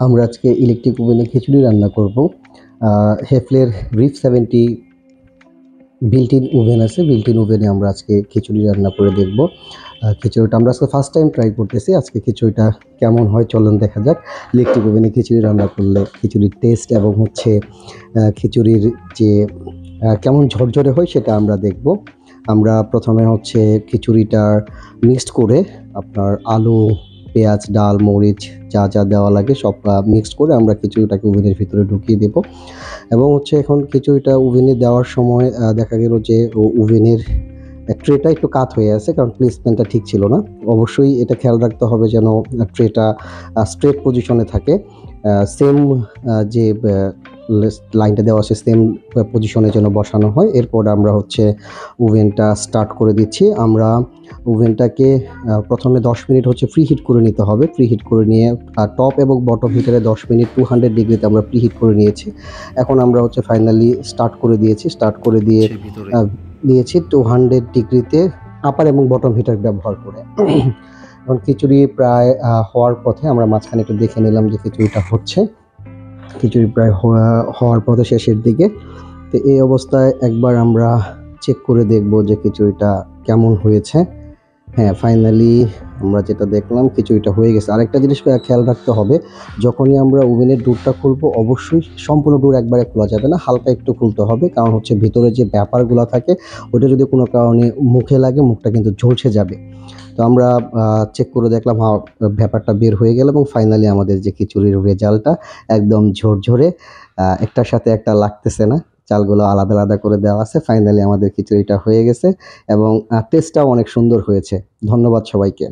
আমরা আজকে ইলেকট্রিক ওভেনে খিচুড়ি রান্না করব। হেফলের রিফ 70 বিল্ট ইন ওভেন আছে, বিল্ট ইন ওভেনে আমরা আজকে খিচুড়ি রান্না করে দেখব। খিচুড়িটা আমরা আজকে ফার্স্ট টাইম ট্রাই করতেছি। আজকে খিচুড়িটা কেমন হয় চলুন দেখা যাক। ইলেকট্রিক ওভেনে খিচুড়ি রান্না করলে খিচুড়ির টেস্ট এবং খিচুড়ির যে কেমন ঝরঝরে হয় সেটা আমরা দেখব। আমরা প্রথমে খিচুড়িটা মিক্সড করে আপনার আলু, পেঁয়াজ, ডাল, মরিচ যা যা দেওয়া লাগে সব মিক্সড করে আমরা খিচুড়িটাকে ওভেনের ভিতরে ঢুকিয়ে দেব। এবং এখন খিচুড়িটা ওভেনে দেওয়ার সময় দেখা গেল যে ওভেনের ট্রেটা একটু কাত হয়ে আছে, কারণ প্লেসমেন্টটা ঠিক ছিল না। অবশ্যই এটা খেয়াল রাখতে হবে যেন ট্রেটা স্ট্রেট পজিশনে থাকে। সেম যে লাইনটা দেওয়া আছে সেম পজিশনে যেন বসানো হয়। এরপর আমরা ওভেনটা স্টার্ট করে দিচ্ছি। আমরা ওভেনটাকে প্রথমে 10 মিনিট প্রি হিট করে নিতে হবে। প্রি হিট করে নিয়ে টপ এবং বটম হিটারে 10 মিনিট 200 ডিগ্রিতে আমরা প্রি হিট করে নিয়েছি। এখন আমরা ফাইনালি স্টার্ট করে দিয়েছি। স্টার্ট করে দিয়েছি 200 ডিগ্রিতে আপার এবং বটম হিটার ব্যবহার করে। এখন খিচুড়ি প্রায় হওয়ার পথে, আমরা মাঝখানে একটু দেখে নিলাম যে খিচুড়িটা খিচুড়ি প্রায় হওয়ার পথে শেষের দিকে। তো এই অবস্থায় একবার আমরা চেক করে দেখব যে খিচুড়িটা কেমন হয়েছে। হ্যাঁ, ফাইনালি আমরা যেটা দেখলাম খিচুড়িটা হয়ে গেছে। আরেকটা জিনিস খেয়াল রাখতে হবে, যখনই আমরা ওভেনের ডোরটা খুলবো অবশ্যই সম্পূর্ণ ডোর একবারে খোলা যাবে না, হালকা একটু খুলতে হবে। কারণ ভিতরে যে ব্যাপারগুলো থাকে ওটা যদি কোনো কারণে মুখে লাগে মুখটা কিন্তু ঝলসে যাবে। তো আমরা চেক করে দেখলাম, হ্যাঁ, ব্যাপারটা বের হয়ে গেল। এবং ফাইনালি আমাদের যে খিচুড়ির রেজাল্টটা একদম ঝরঝরে, একটার সাথে একটা লাগতেছে না, চালগুলো আলাদা আলাদা করে দেওয়া আছে। ফাইনালি আমাদের খিচুড়িটা হয়ে গেছে এবং টেস্টটাও অনেক সুন্দর হয়েছে। ধন্যবাদ সবাইকে।